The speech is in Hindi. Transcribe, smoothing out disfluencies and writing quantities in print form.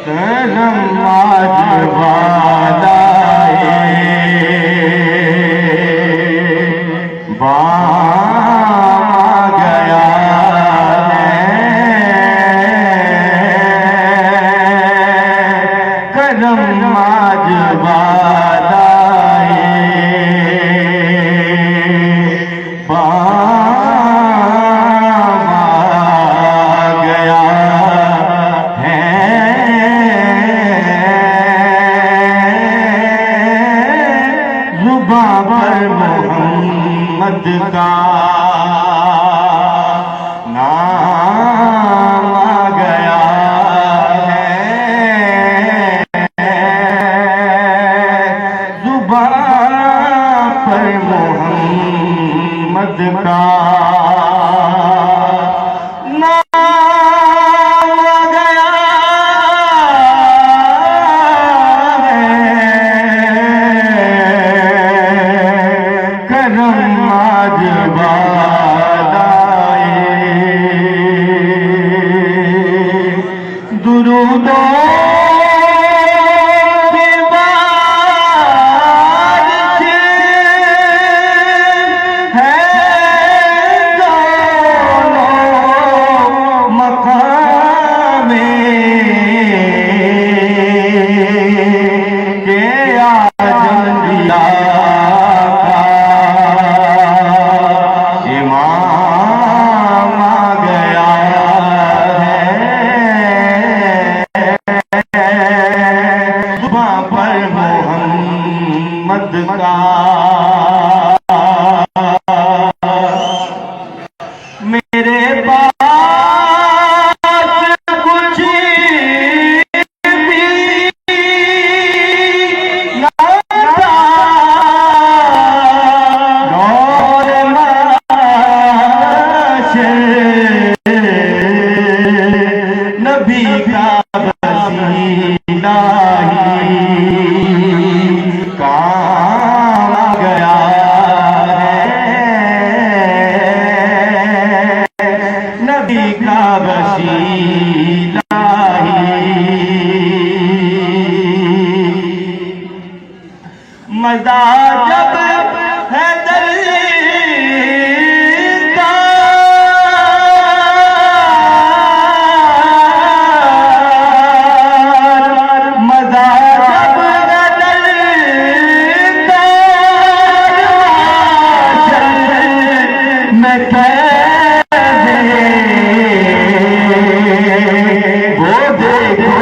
करम आज वाला गया है, करम आज वाला मोहम्मद का नाम आ गया है, जुबान पर मोहम्मद का नाम आ गया है, करम आज दुरूदों के बाद है दोनों मकामे के आजम दिया का इमाम आ गया पर मोहम्मद का। मेरे पास कुछ भी ना था, और नबी का वसीला काम आ गया है, नबी का वसीला मज़ा जब है वो देखो